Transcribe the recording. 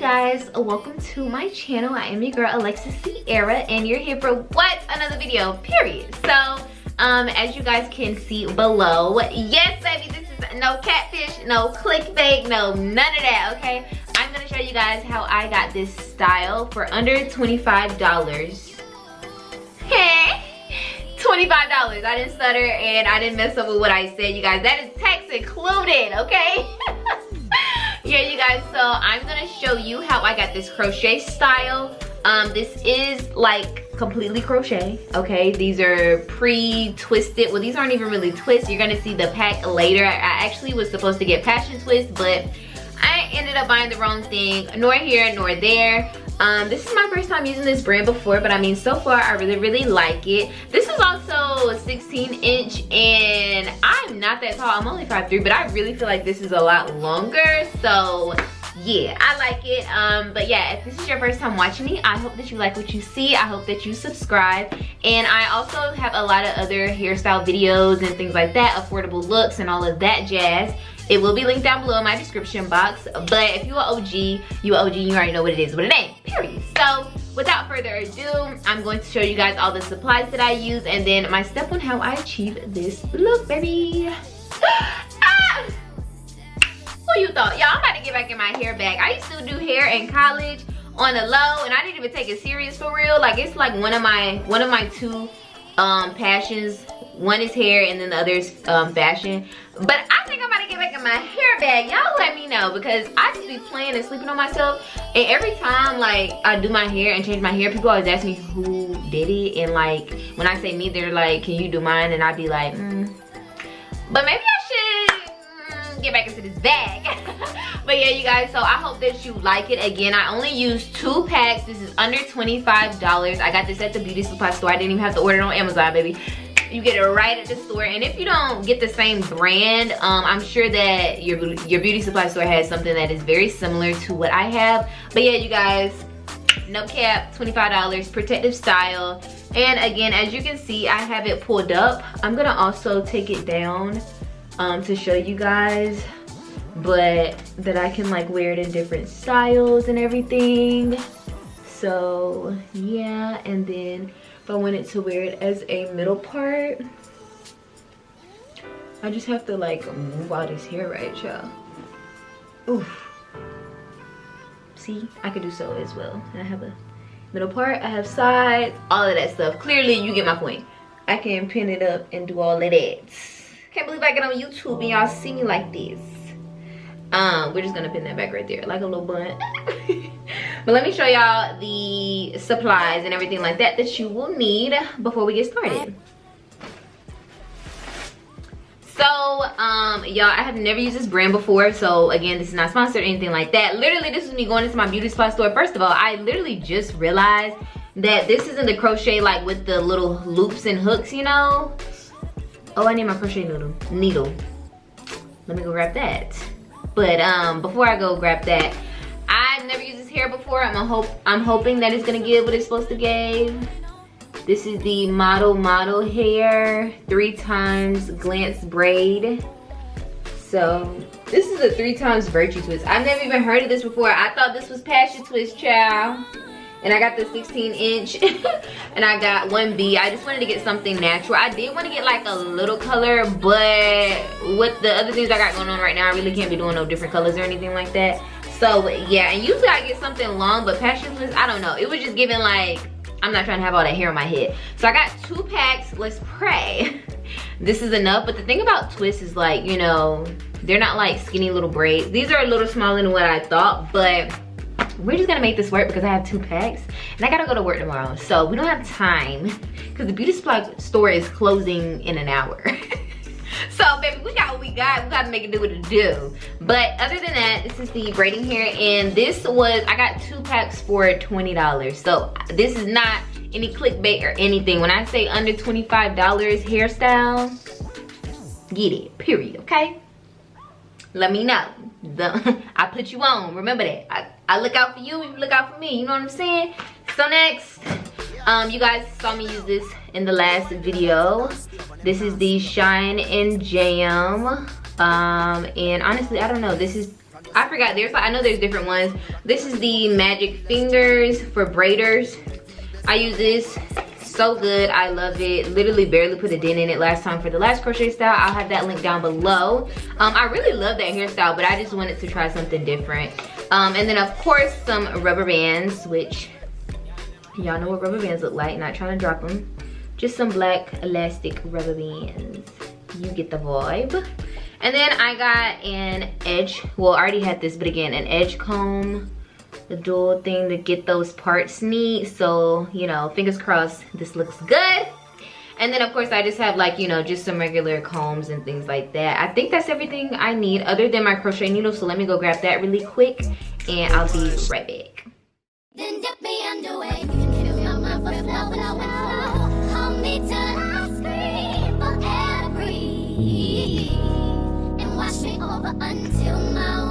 guys, welcome to my channel. I am your girl Alexis Sierra, and you're here for what? Another video, period. So as you guys can see below, yes baby, this is no catfish, no clickbait, no none of that, okay? I'm gonna show you guys how I got this style for under $25. Hey, $25. I didn't stutter and I didn't mess up with what I said, you guys. That is tax included, okay? Yeah, you guys, so I'm gonna show you how I got this crochet style. This is like completely crochet, okay? These are pre-twisted. Well, these aren't even really twists. You're gonna see the pack later. I actually was supposed to get passion twist, but I ended up buying the wrong thing. Nor here nor there. This is my first time using this brand before, but I mean, so far I really like it. This is also a 16-inch, and I'm not that tall. I'm only 5'3", but I really feel like this is a lot longer. So yeah, I like it. But yeah, if this is your first time watching me, I hope that you like what you see. I hope that you subscribe. And I also have a lot of other hairstyle videos and things like that, affordable looks and all of that jazz. It will be linked down below in my description box. But if you're an OG, you already know what it is, what it ain't, period. So without further ado, I'm going to show you guys all the supplies that I use and then my step on how I achieve this look, baby. Ah! Who you thought? Y'all, I'm about to get back in my hair bag. I used to do hair in college on the low, and I didn't even take it serious for real. Like, it's like one of my two passions. One is hair and then the other is fashion. But I think I'm about to get back in my hair bag. Y'all let me know, because I just be playing and sleeping on myself. And every time like I do my hair and change my hair, people always ask me who did it. And like when I say me, they're like, can you do mine? And I'd be like, but maybe I should get back into this bag. But yeah, you guys, so I hope that you like it. Again, I only used 2 packs. This is under $25. I got this at the beauty supply store. I didn't even have to order it on Amazon, baby. You get it right at the store. And if you don't get the same brand, I'm sure that your beauty supply store has something that is very similar to what I have. But yeah, you guys, no cap, $25, protective style. And again, as you can see, I have it pulled up. I'm gonna also take it down to show you guys, but that I can like wear it in different styles and everything. So yeah, and then if I wanted to wear it as a middle part, I just have to like move all this hair right, y'all. Oof. See, I could do so as well. And I have a middle part, I have sides, all of that stuff. Clearly, you get my point. I can pin it up and do all of that. Can't believe I get on YouTube and y'all see me like this. We're just gonna pin that back right there, like a little bun. But let me show y'all the supplies and everything like that that you will need before we get started. So, y'all, I have never used this brand before. So again, this is not sponsored or anything like that. Literally, this is me going into my beauty supply store. First of all, I literally just realized that this isn't the crochet like with the little loops and hooks, you know. Oh, I need my crochet needle. Let me go grab that. But before I go grab that, I've never used this hair before. I'm hoping that it's gonna give what it's supposed to give. This is the model hair 3 times glance braid. So this is a 3 times virtue twist. I've never even heard of this before. I thought this was passion twist, child. And I got the 16-inch and I got 1B. I just wanted to get something natural. I did want to get like a little color, but with the other things I got going on right now, I really can't be doing no different colors or anything like that. So yeah, and usually I get something long, but passion twist, I don't know. It was just giving like, I'm not trying to have all that hair on my head. So I got 2 packs, let's pray. This is enough, but the thing about twists is like, you know, they're not like skinny little braids. These are a little smaller than what I thought, but we're just gonna make this work because I have 2 packs and I gotta go to work tomorrow. So we don't have time because the beauty supply store is closing in an hour. So baby, we got what we got. We gotta make it do what it do. But other than that, this is the braiding hair, and this was, I got 2 packs for $20. So this is not any clickbait or anything. When I say under $25 hairstyle, get it, period, okay? Let me know. I put you on, remember that. I look out for you, you look out for me, you know what I'm saying? So next, you guys saw me use this in the last video. This is the Shine and Jam. And honestly, I don't know, this is I forgot, I know there's different ones. This is the Magic Fingers for braiders. I use this, so good, I love it. Literally barely put a dent in it last time for the last crochet style. I'll have that link down below. I really love that hairstyle, but I just wanted to try something different. And then of course some rubber bands, which y'all know what rubber bands look like, not trying to drop them. Just some black elastic rubber bands. You get the vibe. And then I got an edge, well I already had this, but again, an edge comb, the dual thing to get those parts neat. So, you know, fingers crossed this looks good. And then of course I just have like, you know, just some regular combs and things like that. I think that's everything I need other than my crochet needle. So let me go grab that really quick and I'll be right back. Then dip me underway. You can feel my mind for flow when I went. Hold me till I scream for air to breathe. And wash me over until my